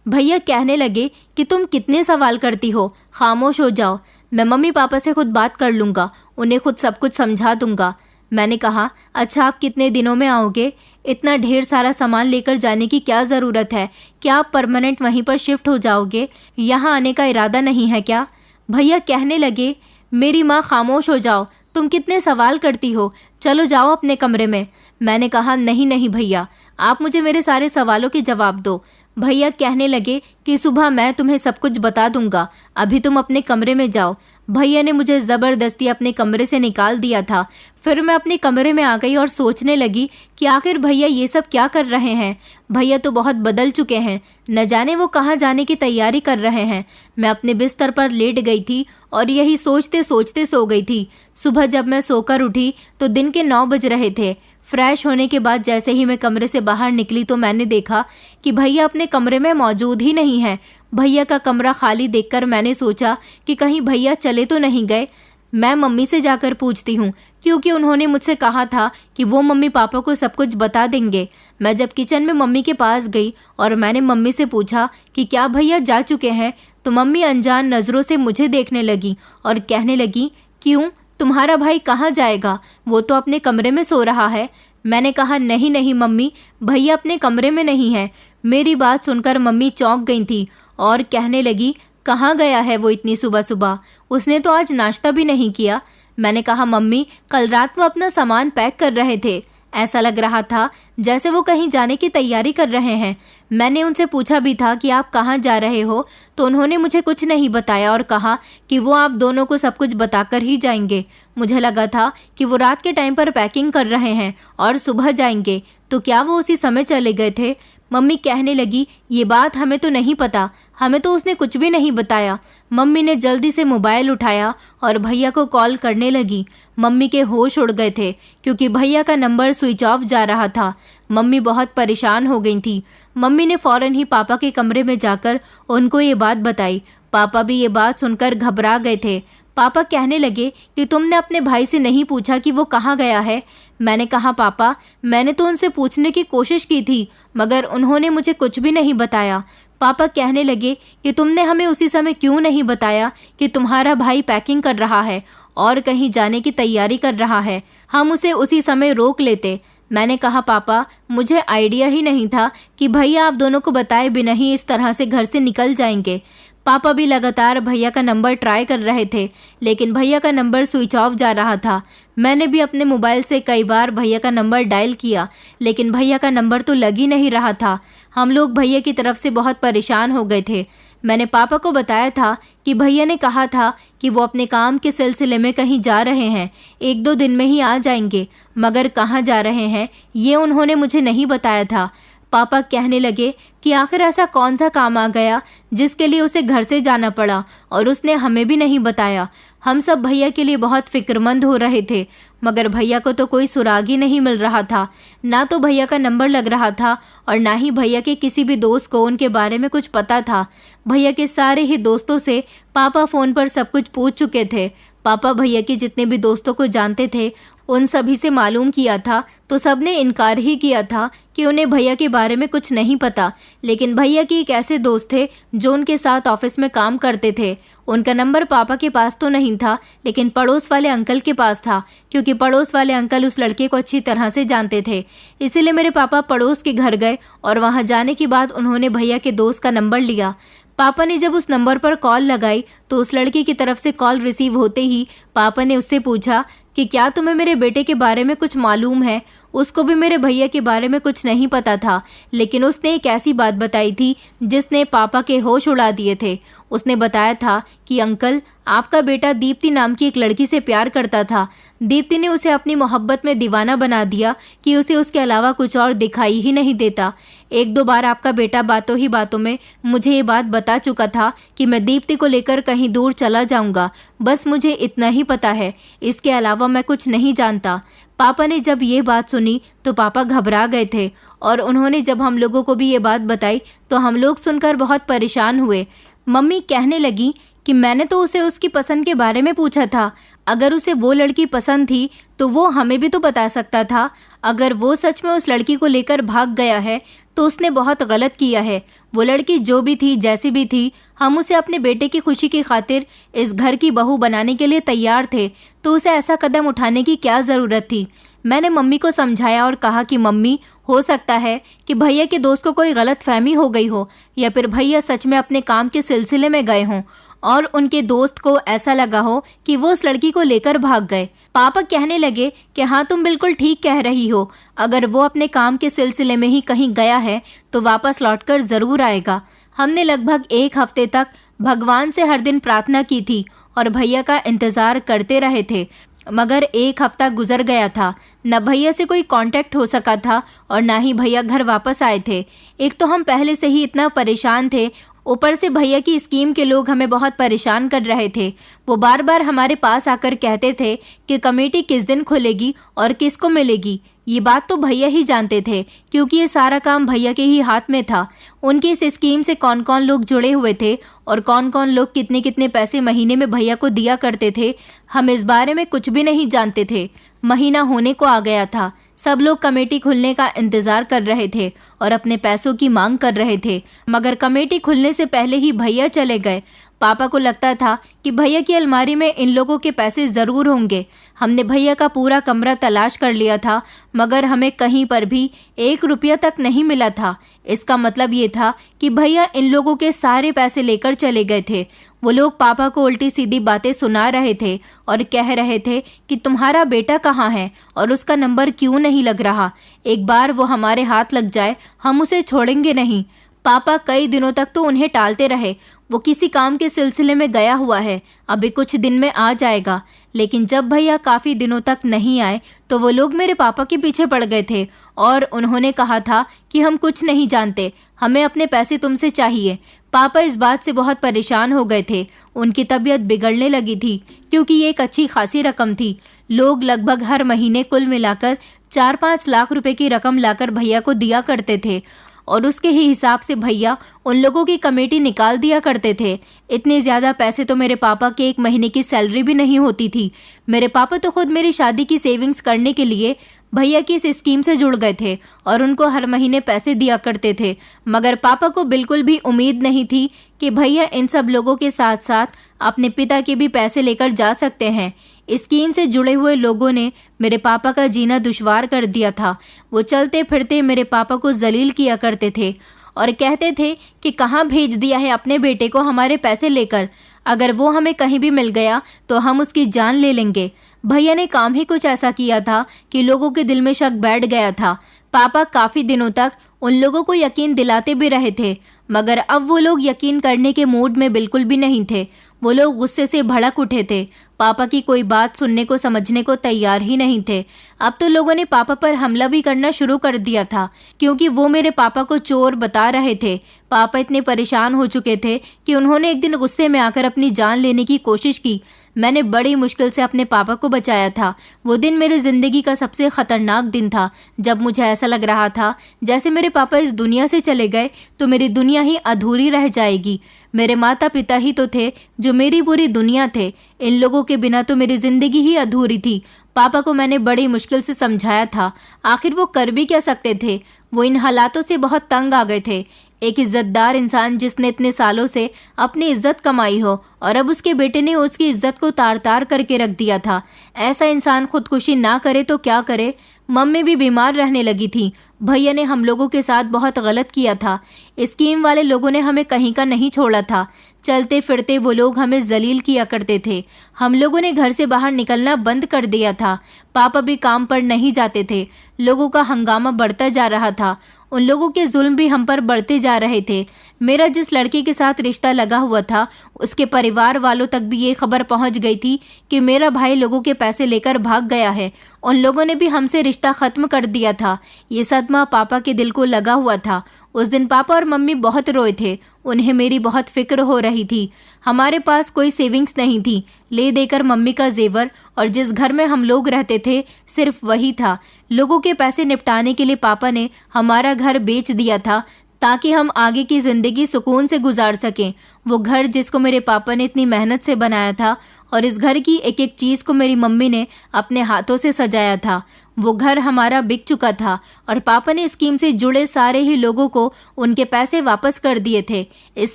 भैया कहने लगे कि तुम कितने सवाल करती हो, खामोश हो जाओ, मैं मम्मी पापा से खुद बात कर लूँगा, उन्हें खुद सब कुछ समझा दूंगा। मैंने कहा, अच्छा आप कितने दिनों में आओगे? इतना ढेर सारा सामान लेकर जाने की क्या ज़रूरत है? क्या आप परमानेंट वहीं पर शिफ्ट हो जाओगे? यहाँ आने का इरादा नहीं है क्या? भैया कहने लगे, मेरी माँ खामोश हो जाओ, तुम कितने सवाल करती हो, चलो जाओ अपने कमरे में। मैंने कहा, नहीं नहीं भैया, आप मुझे मेरे सारे सवालों के जवाब दो। भैया कहने लगे कि सुबह मैं तुम्हें सब कुछ बता दूंगा, अभी तुम अपने कमरे में जाओ। भैया ने मुझे ज़बरदस्ती अपने कमरे से निकाल दिया था। फिर मैं अपने कमरे में आ गई और सोचने लगी कि आखिर भैया ये सब क्या कर रहे हैं। भैया तो बहुत बदल चुके हैं, न जाने वो कहाँ जाने की तैयारी कर रहे हैं। मैं अपने बिस्तर पर लेट गई थी और यही सोचते सोचते सो गई थी। सुबह जब मैं सोकर उठी तो दिन के 9 बज रहे थे। फ्रेश होने के बाद जैसे ही मैं कमरे से बाहर निकली तो मैंने देखा कि भैया अपने कमरे में मौजूद ही नहीं है। भैया का कमरा खाली देखकर मैंने सोचा कि कहीं भैया चले तो नहीं गए। मैं मम्मी से जाकर पूछती हूँ, क्योंकि उन्होंने मुझसे कहा था कि वो मम्मी पापा को सब कुछ बता देंगे। मैं जब किचन में मम्मी के पास गई और मैंने मम्मी से पूछा कि क्या भैया जा चुके हैं, तो मम्मी अनजान नज़रों से मुझे देखने लगी और कहने लगी, क्यों, तुम्हारा भाई कहाँ जाएगा, वो तो अपने कमरे में सो रहा है। मैंने कहा, नहीं नहीं मम्मी, भैया अपने कमरे में नहीं है। मेरी बात सुनकर मम्मी चौंक गई थी और कहने लगी, कहाँ गया है वो इतनी सुबह सुबह, उसने तो आज नाश्ता भी नहीं किया। मैंने कहा, मम्मी कल रात वो अपना सामान पैक कर रहे थे, ऐसा लग रहा था जैसे वो कहीं जाने की तैयारी कर रहे हैं। मैंने उनसे पूछा भी था कि आप कहाँ जा रहे हो, तो उन्होंने मुझे कुछ नहीं बताया और कहा कि वो आप दोनों को सब कुछ बताकर ही जाएंगे। मुझे लगा था कि वो रात के टाइम पर पैकिंग कर रहे हैं और सुबह जाएंगे, तो क्या वो उसी समय चले गए थे? मम्मी कहने लगी, ये बात हमें तो नहीं पता, हमें तो उसने कुछ भी नहीं बताया। मम्मी ने जल्दी से मोबाइल उठाया और भैया को कॉल करने लगी। मम्मी के होश उड़ गए थे क्योंकि भैया का नंबर स्विच ऑफ जा रहा था। मम्मी बहुत परेशान हो गई थी। मम्मी ने फौरन ही पापा के कमरे में जाकर उनको ये बात बताई। पापा भी ये बात सुनकर घबरा गए थे। पापा कहने लगे कि तुमने अपने भाई से नहीं पूछा कि वो कहाँ गया है? मैंने कहा, पापा मैंने तो उनसे पूछने की कोशिश की थी, मगर उन्होंने मुझे कुछ भी नहीं बताया। पापा कहने लगे कि तुमने हमें उसी समय क्यों नहीं बताया कि तुम्हारा भाई पैकिंग कर रहा है और कहीं जाने की तैयारी कर रहा है, हम उसे उसी समय रोक लेते। मैंने कहा, पापा मुझे आइडिया ही नहीं था कि भैया आप दोनों को बताए बिना ही इस तरह से घर से निकल जाएंगे। पापा भी लगातार भैया का नंबर ट्राई कर रहे थे, लेकिन भैया का नंबर स्विच ऑफ जा रहा था। मैंने भी अपने मोबाइल से कई बार भैया का नंबर डायल किया, लेकिन भैया का नंबर तो लग ही नहीं रहा था। हम लोग भैया की तरफ से बहुत परेशान हो गए थे। मैंने पापा को बताया था कि भैया ने कहा था कि वो अपने काम के सिलसिले में कहीं जा रहे हैं, 1-2 दिन में ही आ जाएंगे, मगर कहाँ जा रहे हैं ये उन्होंने मुझे नहीं बताया था। पापा कहने लगे कि आखिर ऐसा कौन सा काम आ गया जिसके लिए उसे घर से जाना पड़ा और उसने हमें भी नहीं बताया। हम सब भैया के लिए बहुत फिक्रमंद हो रहे थे, मगर भैया को तो कोई सुराग ही नहीं मिल रहा था। ना तो भैया का नंबर लग रहा था और ना ही भैया के किसी भी दोस्त को उनके बारे में कुछ पता था। भैया के सारे ही दोस्तों से पापा फ़ोन पर सब कुछ पूछ चुके थे। पापा भैया के जितने भी दोस्तों को जानते थे उन सभी से मालूम किया था, तो सबने इनकार ही किया था कि उन्हें भैया के बारे में कुछ नहीं पता। लेकिन भैया के एक ऐसे दोस्त थे जो उनके साथ ऑफिस में काम करते थे। उनका नंबर पापा के पास तो नहीं था, लेकिन पड़ोस वाले अंकल के पास था, क्योंकि पड़ोस वाले अंकल उस लड़के को अच्छी तरह से जानते थे। इसीलिए मेरे पापा पड़ोस के घर गए और वहां जाने के बाद उन्होंने भैया के दोस्त का नंबर लिया। पापा ने जब उस नंबर पर कॉल लगाई तो उस लड़के की तरफ से कॉल रिसीव होते ही पापा ने उससे पूछा कि क्या तुम्हें मेरे बेटे के बारे में कुछ मालूम है। उसको भी मेरे भैया के बारे में कुछ नहीं पता था, लेकिन उसने एक ऐसी बात बताई थी जिसने पापा के होश उड़ा दिए थे। उसने बताया था कि अंकल, आपका बेटा दीप्ति नाम की एक लड़की से प्यार करता था। दीप्ति ने उसे अपनी मोहब्बत में दीवाना बना दिया कि उसे उसके अलावा कुछ और दिखाई ही नहीं देता। 1-2 बार आपका बेटा बातों ही बातों में मुझे ये बात बता चुका था कि मैं दीप्ति को लेकर कहीं दूर चला जाऊंगा। बस मुझे इतना ही पता है, इसके अलावा मैं कुछ नहीं जानता। पापा ने जब ये बात सुनी तो पापा घबरा गए थे और उन्होंने जब हम लोगों को भी ये बात बताई तो हम लोग सुनकर बहुत परेशान हुए। मम्मी कहने लगी कि मैंने तो उसे उसकी पसंद के बारे में पूछा था। अगर उसे वो लड़की पसंद थी तो वो हमें भी तो बता सकता था। अगर वो सच में उस लड़की को लेकर भाग गया है तो उसने बहुत गलत किया है। वो लड़की जो भी थी, जैसी भी थी, हम उसे अपने बेटे की खुशी की खातिर इस घर की बहू बनाने के लिए तैयार थे, तो उसे ऐसा कदम उठाने की क्या ज़रूरत थी। मैंने मम्मी को समझाया और कहा कि मम्मी, हो सकता है कि भैया के दोस्त को कोई गलत फहमी हो गई हो, या फिर भैया सच में अपने काम के सिलसिले में गए हों और उनके दोस्त को ऐसा लगा हो कि वो उस लड़की को लेकर भाग गए। पापा कहने लगे कि हाँ, तुम बिल्कुल ठीक कह रही हो। अगर वो अपने काम के सिलसिले में ही कहीं गया है तो वापस लौटकर ज़रूर आएगा। हमने लगभग 1 हफ्ते तक भगवान से हर दिन प्रार्थना की थी और भैया का इंतज़ार करते रहे थे, मगर 1 हफ्ता गुजर गया था। न भैया से कोई कांटेक्ट हो सका था और ना ही भैया घर वापस आए थे। एक तो हम पहले से ही इतना परेशान थे, ऊपर से भैया की स्कीम के लोग हमें बहुत परेशान कर रहे थे। वो बार बार हमारे पास आकर कहते थे कि कमेटी किस दिन खुलेगी और किसको मिलेगी। ये बात तो भैया ही जानते थे, क्योंकि ये सारा काम भैया के ही हाथ में था। उनकी इस स्कीम से कौन कौन लोग जुड़े हुए थे और कौन कौन लोग कितने कितने पैसे महीने में भैया को दिया करते थे, हम इस बारे में कुछ भी नहीं जानते थे। महीना होने को आ गया था। सब लोग कमेटी खुलने का इंतजार कर रहे थे और अपने पैसों की मांग कर रहे थे, मगर कमेटी खुलने से पहले ही भैया चले गए। पापा को लगता था कि भैया की अलमारी में इन लोगों के पैसे ज़रूर होंगे। हमने भैया का पूरा कमरा तलाश कर लिया था, मगर हमें कहीं पर भी 1 रुपया तक नहीं मिला था। इसका मतलब ये था कि भैया इन लोगों के सारे पैसे लेकर चले गए थे। वो लोग पापा को उल्टी सीधी बातें सुना रहे थे और कह रहे थे कि तुम्हारा बेटा कहाँ है और उसका नंबर क्यों नहीं लग रहा। एक बार वो हमारे हाथ लग जाए, हम उसे छोड़ेंगे नहीं। पापा कई दिनों तक तो उन्हें टालते रहे। वो किसी काम के सिलसिले में गया हुआ है, अभी कुछ दिन में आ जाएगा। लेकिन जब भैया काफ़ी दिनों तक नहीं आए तो वो लोग मेरे पापा के पीछे पड़ गए थे और उन्होंने कहा था कि हम कुछ नहीं जानते, हमें अपने पैसे तुमसे चाहिए। पापा इस बात से बहुत परेशान हो गए थे। उनकी तबीयत बिगड़ने लगी थी, क्योंकि ये एक अच्छी खासी रकम थी। लोग लगभग हर महीने कुल मिलाकर 4-5 लाख रुपए की रकम लाकर भैया को दिया करते थे और उसके ही हिसाब से भैया उन लोगों की कमेटी निकाल दिया करते थे। इतने ज़्यादा पैसे तो मेरे पापा के 1 महीने की सैलरी भी नहीं होती थी। मेरे पापा तो खुद मेरी शादी की सेविंग्स करने के लिए भैया की इस स्कीम से जुड़ गए थे और उनको हर महीने पैसे दिया करते थे, मगर पापा को बिल्कुल भी उम्मीद नहीं थी कि भैया इन सब लोगों के साथ साथ अपने पिता के भी पैसे लेकर जा सकते हैं। स्कीम से जुड़े हुए लोगों ने मेरे पापा का जीना दुश्वार कर दिया था। वो चलते फिरते मेरे पापा को जलील किया करते थे और कहते थे कि कहाँ भेज दिया है अपने बेटे को हमारे पैसे लेकर, अगर वो हमें कहीं भी मिल गया तो हम उसकी जान ले लेंगे। भैया ने काम ही कुछ ऐसा किया था कि लोगों के दिल में शक बैठ गया था। पापा काफ़ी दिनों तक उन लोगों को यकीन दिलाते भी रहे थे, मगर अब वो लोग यकीन करने के मूड में बिल्कुल भी नहीं थे। वो लोग गुस्से से भड़क उठे थे। पापा की कोई बात सुनने को समझने को तैयार ही नहीं थे। अब तो लोगों ने पापा पर हमला भी करना शुरू कर दिया था, क्योंकि वो मेरे पापा को चोर बता रहे थे। पापा इतने परेशान हो चुके थे कि उन्होंने एक दिन गुस्से में आकर अपनी जान लेने की कोशिश की। मैंने बड़ी मुश्किल से अपने पापा को बचाया था। वो दिन मेरी ज़िंदगी का सबसे ख़तरनाक दिन था, जब मुझे ऐसा लग रहा था जैसे मेरे पापा इस दुनिया से चले गए तो मेरी दुनिया ही अधूरी रह जाएगी। मेरे माता पिता ही तो थे जो मेरी पूरी दुनिया थे। इन लोगों के बिना तो मेरी ज़िंदगी ही अधूरी थी। पापा को मैंने बड़ी मुश्किल से समझाया था, आखिर वो कर भी क्या सकते थे। वो इन हालातों से बहुत तंग आ गए थे। एक इज्जतदार इंसान जिसने इतने सालों से अपनी इज्जत कमाई हो और अब उसके बेटे ने उसकी इज्जत को तार तार करके रख दिया था, ऐसा इंसान खुदकुशी ना करे तो क्या करे। मम्मी भी बीमार रहने लगी थी। भैया ने हम लोगों के साथ बहुत गलत किया था। स्कीम वाले लोगों ने हमें कहीं का नहीं छोड़ा था। चलते फिरते वो लोग हमें जलील किया करते थे। हम लोगों ने घर से बाहर निकलना बंद कर दिया था। पापा भी काम पर नहीं जाते थे। लोगों का हंगामा बढ़ता जा रहा था। उन लोगों के जुल्म भी हम पर बढ़ते जा रहे थे। मेरा जिस लड़की के साथ रिश्ता लगा हुआ था, उसके परिवार वालों तक भी ये खबर पहुंच गई थी कि मेरा भाई लोगों के पैसे लेकर भाग गया है। उन लोगों ने भी हमसे रिश्ता ख़त्म कर दिया था। ये सदमा पापा के दिल को लगा हुआ था। उस दिन पापा और मम्मी बहुत रोए थे। उन्हें मेरी बहुत फिक्र हो रही थी। हमारे पास कोई सेविंग्स नहीं थी। ले देकर मम्मी का जेवर और जिस घर में हम लोग रहते थे सिर्फ वही था। लोगों के पैसे निपटाने के लिए पापा ने हमारा घर बेच दिया था ताकि हम आगे की जिंदगी सुकून से गुजार सकें। वो घर जिसको मेरे पापा ने इतनी मेहनत से बनाया था और इस घर की एक एक चीज को मेरी मम्मी ने अपने हाथों से सजाया था, वो घर हमारा बिक चुका था और पापा ने स्कीम से जुड़े सारे ही लोगों को उनके पैसे वापस कर दिए थे। इस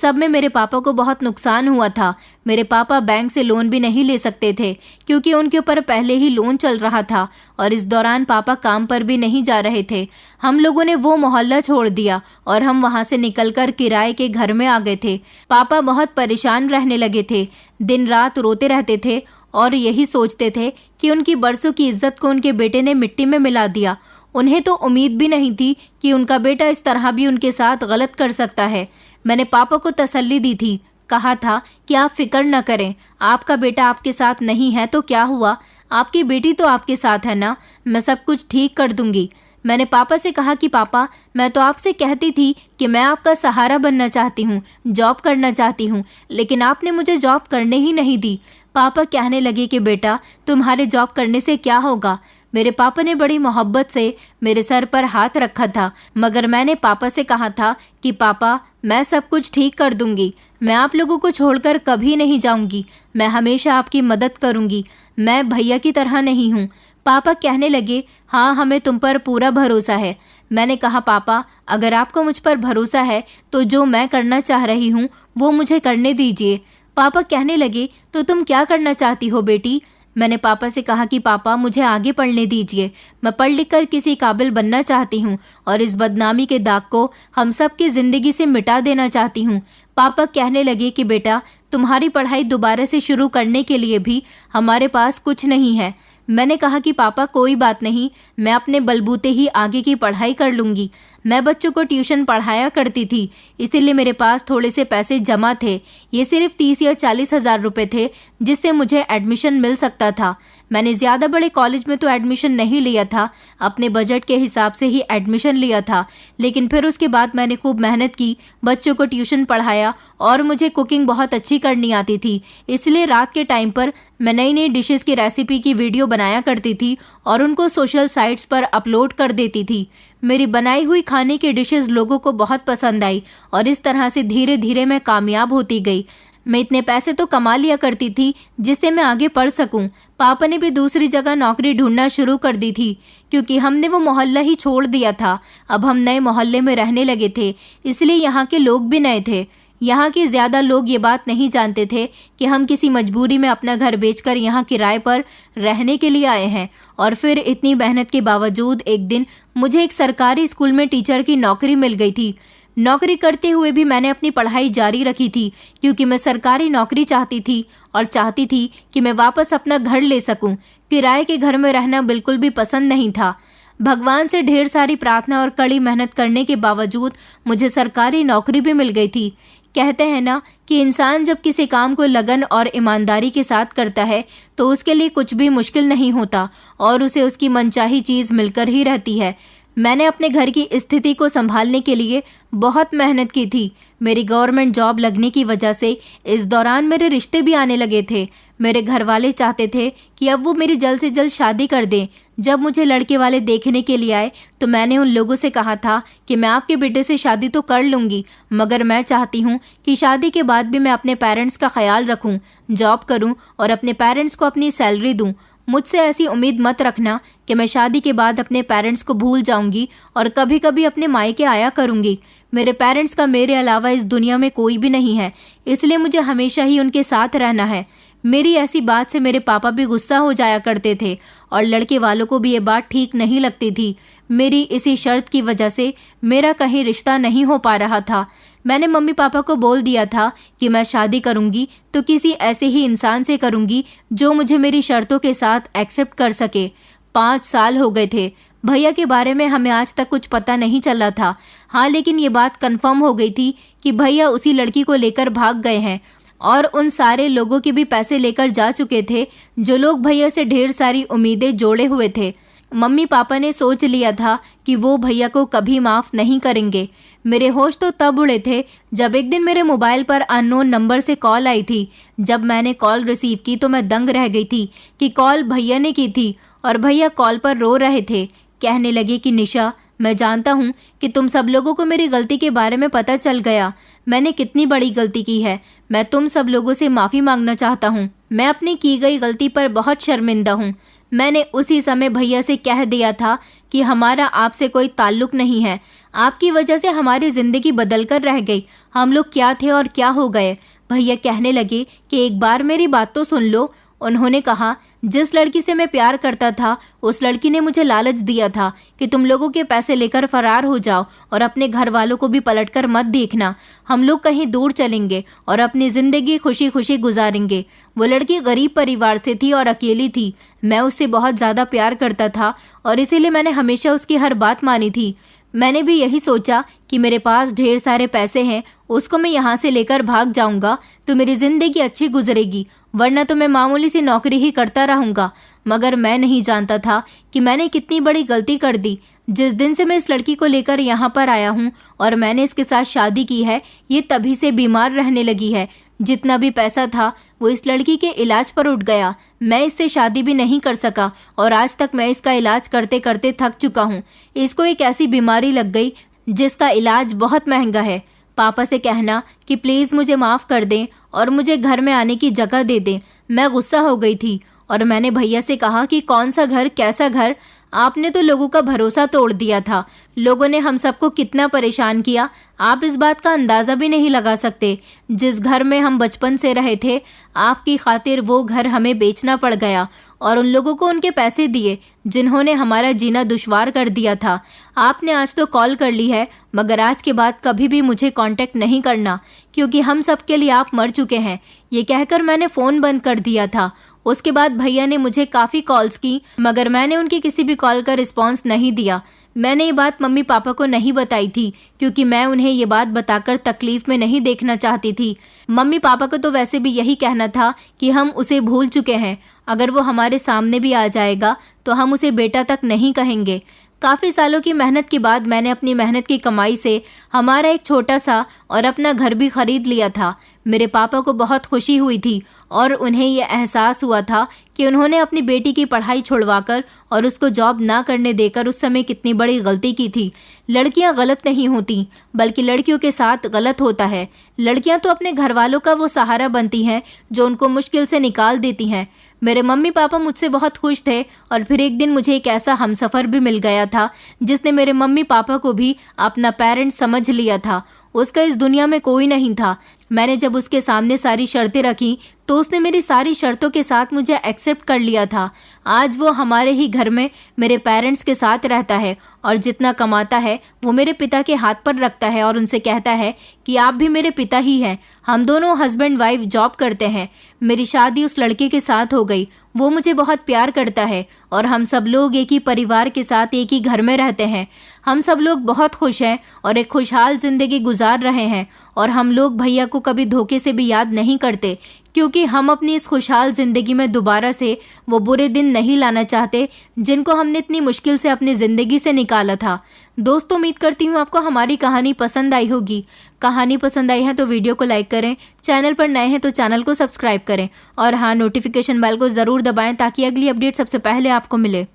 सब में मेरे पापा को बहुत नुकसान हुआ था। मेरे पापा बैंक से लोन भी नहीं ले सकते थे क्योंकि उनके ऊपर पहले ही लोन चल रहा था और इस दौरान पापा काम पर भी नहीं जा रहे थे। हम लोगों ने वो मोहल्ला छोड़ दिया और हम वहां से निकलकर किराए के घर में आ गए थे। पापा बहुत परेशान रहने लगे थे, दिन रात रोते रहते थे और यही सोचते थे कि उनकी बरसों की इज्जत को उनके बेटे ने मिट्टी में मिला दिया। उन्हें तो उम्मीद भी नहीं थी कि उनका बेटा इस तरह भी उनके साथ गलत कर सकता है। मैंने पापा को तसल्ली दी थी, कहा था कि आप फिक्र न करें, आपका बेटा आपके साथ नहीं है तो क्या हुआ, आपकी बेटी तो आपके साथ है ना, मैं सब कुछ ठीक कर दूंगी। मैंने पापा से कहा कि पापा, मैं तो आपसे कहती थी कि मैं आपका सहारा बनना चाहती हूँ, जॉब करना चाहती हूँ, लेकिन आपने मुझे जॉब करने ही नहीं दी। पापा कहने लगे कि बेटा, तुम्हारे जॉब करने से क्या होगा। मेरे पापा ने बड़ी मोहब्बत से मेरे सर पर हाथ रखा था, मगर मैंने पापा से कहा था कि पापा, मैं सब कुछ ठीक कर दूंगी, मैं आप लोगों को छोड़कर कभी नहीं जाऊंगी, मैं हमेशा आपकी मदद करूंगी, मैं भैया की तरह नहीं हूँ। पापा कहने लगे, हाँ, हमें तुम पर पूरा भरोसा है। मैंने कहा, पापा, अगर आपको मुझ पर भरोसा है तो जो मैं करना चाह रही हूँ वो मुझे करने दीजिए। पापा कहने लगे, तो तुम क्या करना चाहती हो बेटी। मैंने पापा से कहा कि पापा, मुझे आगे पढ़ने दीजिए, मैं पढ़ लिख कर किसी काबिल बनना चाहती हूँ और इस बदनामी के दाग को हम सब की जिंदगी से मिटा देना चाहती हूँ। पापा कहने लगे कि बेटा, तुम्हारी पढ़ाई दोबारा से शुरू करने के लिए भी हमारे पास कुछ नहीं है। मैंने कहा कि पापा, कोई बात नहीं, मैं अपने बलबूते ही आगे की पढ़ाई कर लूंगी। मैं बच्चों को ट्यूशन पढ़ाया करती थी, इसीलिए मेरे पास थोड़े से पैसे जमा थे। ये सिर्फ 30 या 40 हजार रुपए थे जिससे मुझे एडमिशन मिल सकता था। मैंने ज़्यादा बड़े कॉलेज में तो एडमिशन नहीं लिया था, अपने बजट के हिसाब से ही एडमिशन लिया था, लेकिन फिर उसके बाद मैंने खूब मेहनत की, बच्चों को ट्यूशन पढ़ाया और मुझे कुकिंग बहुत अच्छी करनी आती थी। इसलिए रात के टाइम पर मैं नई नई डिशेस की रेसिपी की वीडियो बनाया करती थी और उनको सोशल साइट्स पर अपलोड कर देती थी। मेरी बनाई हुई खाने की डिशेस लोगों को बहुत पसंद आई और इस तरह से धीरे धीरे मैं कामयाब होती गई। मैं इतने पैसे तो कमा लिया करती थी जिससे मैं आगे पढ़ सकूं। पापा ने भी दूसरी जगह नौकरी ढूंढना शुरू कर दी थी क्योंकि हमने वो मोहल्ला ही छोड़ दिया था। अब हम नए मोहल्ले में रहने लगे थे, इसलिए यहाँ के लोग भी नए थे। यहाँ के ज़्यादा लोग ये बात नहीं जानते थे कि हम किसी मजबूरी में अपना घर बेचकर यहाँ किराए पर रहने के लिए आए हैं। और फिर इतनी मेहनत के बावजूद एक दिन मुझे एक सरकारी स्कूल में टीचर की नौकरी मिल गई थी। नौकरी करते हुए भी मैंने अपनी पढ़ाई जारी रखी थी क्योंकि मैं सरकारी नौकरी चाहती थी और चाहती थी कि मैं वापस अपना घर ले सकूं। किराए के घर में रहना बिल्कुल भी पसंद नहीं था। भगवान से ढेर सारी प्रार्थना और कड़ी मेहनत करने के बावजूद मुझे सरकारी नौकरी भी मिल गई थी। कहते हैं ना कि इंसान जब किसी काम को लगन और ईमानदारी के साथ करता है तो उसके लिए कुछ भी मुश्किल नहीं होता और उसे उसकी मनचाही चीज़ मिलकर ही रहती है। मैंने अपने घर की स्थिति को संभालने के लिए बहुत मेहनत की थी। मेरी गवर्नमेंट जॉब लगने की वजह से इस दौरान मेरे रिश्ते भी आने लगे थे। मेरे घर वाले चाहते थे कि अब वो मेरी जल्द से जल्द शादी कर दें। जब मुझे लड़के वाले देखने के लिए आए तो मैंने उन लोगों से कहा था कि मैं आपके बेटे से शादी तो कर लूँगी, मगर मैं चाहती हूँ कि शादी के बाद भी मैं अपने पेरेंट्स का ख्याल रखूँ, जॉब करूँ और अपने पेरेंट्स को अपनी सैलरी दूँ। मुझसे ऐसी उम्मीद मत रखना कि मैं शादी के बाद अपने पेरेंट्स को भूल जाऊंगी और कभी कभी अपने मायके आया करूंगी। मेरे पेरेंट्स का मेरे अलावा इस दुनिया में कोई भी नहीं है, इसलिए मुझे हमेशा ही उनके साथ रहना है। मेरी ऐसी बात से मेरे पापा भी गुस्सा हो जाया करते थे और लड़के वालों को भी ये बात ठीक नहीं लगती थी। मेरी इसी शर्त की वजह से मेरा कहीं रिश्ता नहीं हो पा रहा था। मैंने मम्मी पापा को बोल दिया था कि मैं शादी करूंगी तो किसी ऐसे ही इंसान से करूंगी जो मुझे मेरी शर्तों के साथ एक्सेप्ट कर सके। 5 साल हो गए थे। भैया के बारे में हमें आज तक कुछ पता नहीं चला था। हाँ, लेकिन ये बात कंफर्म हो गई थी कि भैया उसी लड़की को लेकर भाग गए हैं और उन सारे लोगों के भी पैसे लेकर जा चुके थे जो लोग भैया से ढेर सारी उम्मीदें जोड़े हुए थे। मम्मी पापा ने सोच लिया था कि वो भैया को कभी माफ़ नहीं करेंगे। मेरे होश तो तब उड़े थे जब एक दिन मेरे मोबाइल पर अननोन नंबर से कॉल आई थी। जब मैंने कॉल रिसीव की तो मैं दंग रह गई थी कि कॉल भैया ने की थी और भैया कॉल पर रो रहे थे। कहने लगे कि निशा, मैं जानता हूँ कि तुम सब लोगों को मेरी गलती के बारे में पता चल गया। मैंने कितनी बड़ी गलती की है। मैं तुम सब लोगों से माफ़ी मांगना चाहता हूँ। मैं अपनी की गई गलती पर बहुत शर्मिंदा हूँ। मैंने उसी समय भैया से कह दिया था कि हमारा आपसे कोई ताल्लुक नहीं है। आपकी वजह से हमारी ज़िंदगी बदल कर रह गई। हम लोग क्या थे और क्या हो गए। भैया कहने लगे कि एक बार मेरी बात तो सुन लो। उन्होंने कहा, जिस लड़की से मैं प्यार करता था उस लड़की ने मुझे लालच दिया था कि तुम लोगों के पैसे लेकर फरार हो जाओ और अपने घर वालों को भी पलटकर मत देखना। हम लोग कहीं दूर चलेंगे और अपनी ज़िंदगी खुशी खुशी गुजारेंगे। वो लड़की गरीब परिवार से थी और अकेली थी। मैं उससे बहुत ज़्यादा प्यार करता था और इसीलिए मैंने हमेशा उसकी हर बात मानी थी। मैंने भी यही सोचा कि मेरे पास ढेर सारे पैसे हैं, उसको मैं यहाँ से लेकर भाग जाऊंगा तो मेरी ज़िंदगी अच्छी गुजरेगी, वरना तो मैं मामूली सी नौकरी ही करता रहूंगा। मगर मैं नहीं जानता था कि मैंने कितनी बड़ी गलती कर दी। जिस दिन से मैं इस लड़की को लेकर यहाँ पर आया हूँ और मैंने इसके साथ शादी की है, ये तभी से बीमार रहने लगी है। जितना भी पैसा था वो इस लड़की के इलाज पर उठ गया। मैं इससे शादी भी नहीं कर सका और आज तक मैं इसका इलाज करते करते थक चुका हूँ। इसको एक ऐसी बीमारी लग गई जिसका इलाज बहुत महंगा है। पापा से कहना कि प्लीज़ मुझे माफ़ कर दें और मुझे घर में आने की जगह दे दें। मैं गुस्सा हो गई थी और मैंने भैया से कहा कि कौन सा घर, कैसा घर, आपने तो लोगों का भरोसा तोड़ दिया था। लोगों ने हम सबको कितना परेशान किया, आप इस बात का अंदाज़ा भी नहीं लगा सकते। जिस घर में हम बचपन से रहे थे, आपकी खातिर वो घर हमें बेचना पड़ गया और उन लोगों को उनके पैसे दिए जिन्होंने हमारा जीना दुश्वार कर दिया था। आपने आज तो कॉल कर ली है, मगर आज के बाद कभी भी मुझे कांटेक्ट नहीं करना, क्योंकि हम सब के लिए आप मर चुके हैं। ये कहकर मैंने फ़ोन बंद कर दिया था। उसके बाद भैया ने मुझे काफ़ी कॉल्स की, मगर मैंने उनकी किसी भी कॉल का रिस्पॉन्स नहीं दिया। मैंने ये बात मम्मी पापा को नहीं बताई थी, क्योंकि मैं उन्हें ये बात बताकर तकलीफ में नहीं देखना चाहती थी। मम्मी पापा को तो वैसे भी यही कहना था कि हम उसे भूल चुके हैं। अगर वो हमारे सामने भी आ जाएगा तो हम उसे बेटा तक नहीं कहेंगे। काफ़ी सालों की मेहनत के बाद मैंने अपनी मेहनत की कमाई से हमारा एक छोटा सा और अपना घर भी खरीद लिया था। मेरे पापा को बहुत खुशी हुई थी और उन्हें यह एहसास हुआ था कि उन्होंने अपनी बेटी की पढ़ाई छुड़वाकर और उसको जॉब ना करने देकर उस समय कितनी बड़ी गलती की थी। लड़कियां गलत नहीं होती, बल्कि लड़कियों के साथ गलत होता है। लड़कियां तो अपने घर वालों का वो सहारा बनती हैं जो उनको मुश्किल से निकाल देती हैं। मेरे मम्मी पापा मुझसे बहुत खुश थे और फिर एक दिन मुझे एक ऐसा हमसफ़र भी मिल गया था जिसने मेरे मम्मी पापा को भी अपना पेरेंट समझ लिया था। उसका इस दुनिया में कोई नहीं था। मैंने जब उसके सामने सारी शर्तें रखी तो उसने मेरी सारी शर्तों के साथ मुझे एक्सेप्ट कर लिया था। आज वो हमारे ही घर में मेरे पेरेंट्स के साथ रहता है और जितना कमाता है वो मेरे पिता के हाथ पर रखता है और उनसे कहता है कि आप भी मेरे पिता ही हैं। हम दोनों हस्बैंड वाइफ जॉब करते हैं। मेरी शादी उस लड़के के साथ हो गई। वो मुझे बहुत प्यार करता है और हम सब लोग एक ही परिवार के साथ एक ही घर में रहते हैं। हम सब लोग बहुत खुश हैं और एक खुशहाल ज़िंदगी गुजार रहे हैं और हम लोग भैया को कभी धोखे से भी याद नहीं करते, क्योंकि हम अपनी इस खुशहाल ज़िंदगी में दोबारा से वो बुरे दिन नहीं लाना चाहते जिनको हमने इतनी मुश्किल से अपनी ज़िंदगी से निकाला था। दोस्तों, उम्मीद करती हूँ आपको हमारी कहानी पसंद आई होगी। कहानी पसंद आई है तो वीडियो को लाइक करें, चैनल पर नए हैं तो चैनल को सब्सक्राइब करें और हाँ, नोटिफिकेशन बेल को ज़रूर दबाएं ताकि अगली अपडेट सबसे पहले आपको मिले।